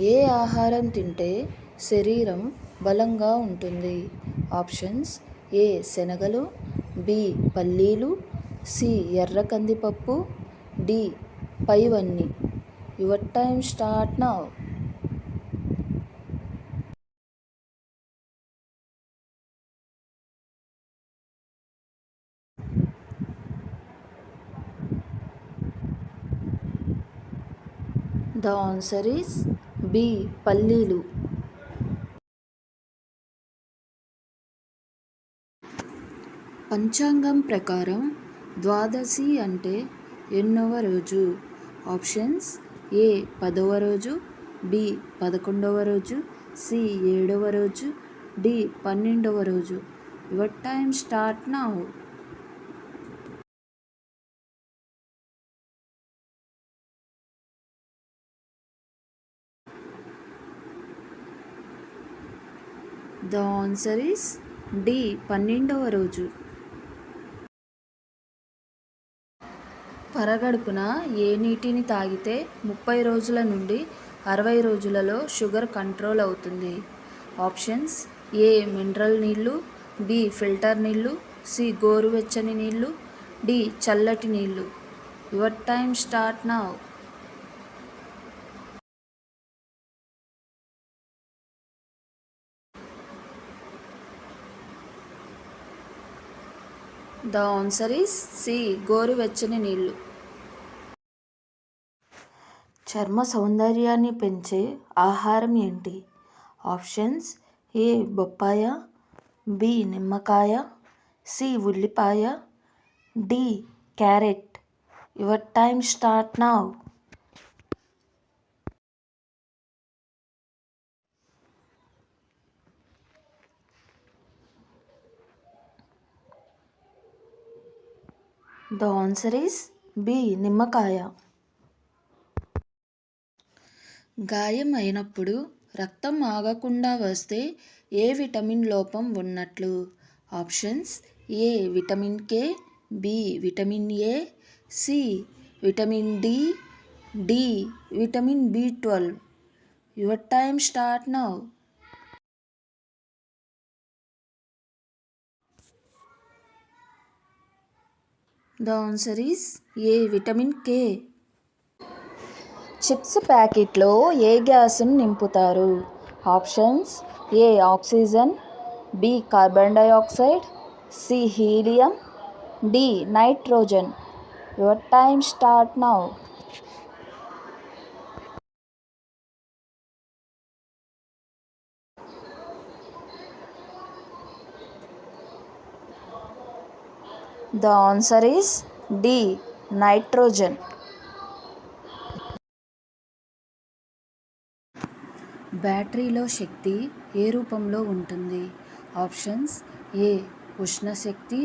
ఏ ఆహారం తింటే శరీరం బలంగా ఉంటుంది? ఆప్షన్స్: ఏ శనగలు, బి పల్లీలు, సి ఎర్ర కందిపప్పు, డి పైవన్నీ. Your time start now. The answer is B పల్లీలు. పంచాంగం ప్రకారం ద్వాదశి అంటే ఎన్నవ రోజు? ఆప్షన్స్: ఏ 10వ రోజు, బి 11వ రోజు, సి 7వ రోజు, డి 12వ రోజు. Your time start now. The answer is D 12వ రోజు. పరగడుపున ఏ నీటిని తాగితే 30 రోజుల నుండి 60 రోజులలో షుగర్ కంట్రోల్ అవుతుంది? ఆప్షన్స్: ఏ మినరల్ నీళ్ళు, బి ఫిల్టర్ నీళ్ళు, సి గోరువెచ్చని నీళ్ళు, డి చల్లటి నీళ్ళు. Your time start now. The answer is C గోరువెచ్చని నీళ్ళు. చర్మ సౌందర్యాన్ని పెంచే ఆహారం ఏంటి? ఆప్షన్స్: ఏ బొప్పాయ, బి నిమ్మకాయ, సి ఉల్లిపాయ, D carrot. Your time start now. The answer is B నిమ్మకాయ. గాయం అయినప్పుడు రక్తం ఆగకుండా వస్తే ఏ విటమిన్ లోపం ఉన్నట్లు? Options: A vitamin K, B vitamin A, C vitamin D, D vitamin బి12. Your time start now. The answer is A vitamin K. Chips ప్యాకెట్లో ఏ గ్యాస్ను నింపుతారు? Options: A oxygen, B carbon dioxide, C helium, D nitrogen. Your time start now. The answer is D nitrogen. బ్యాటరీలో శక్తి ఏ రూపంలో ఉంటుంది? ఆప్షన్స్: ఏ ఉష్ణ శక్తి,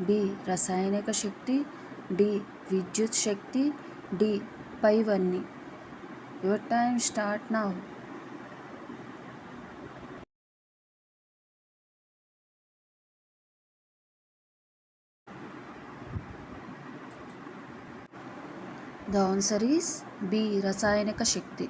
బి రసాయనిక శక్తి, డి విద్యుత్ శక్తి, డి పైవన్నీ. Your time start now. The answer is B రసాయనిక శక్తి.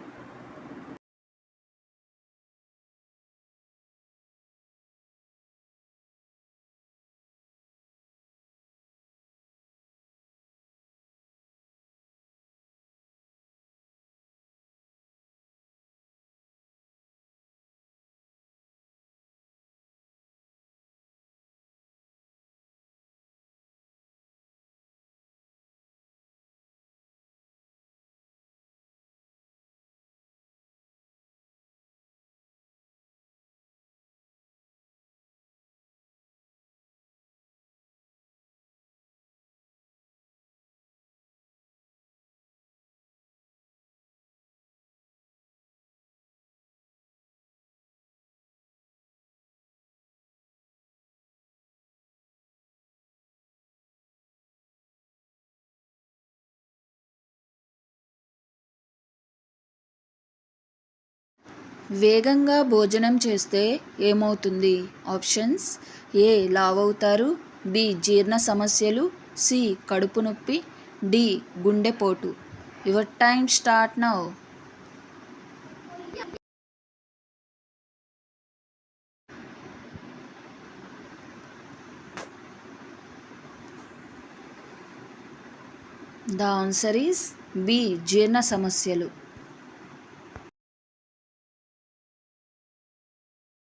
వేగంగా భోజనం చేస్తే ఏమవుతుంది? ఆప్షన్స్: ఏ లావవుతారు, బి జీర్ణ సమస్యలు, సి కడుపు నొప్పి, డి గుండెపోటు. Your time start now. The answer is B జీర్ణ సమస్యలు.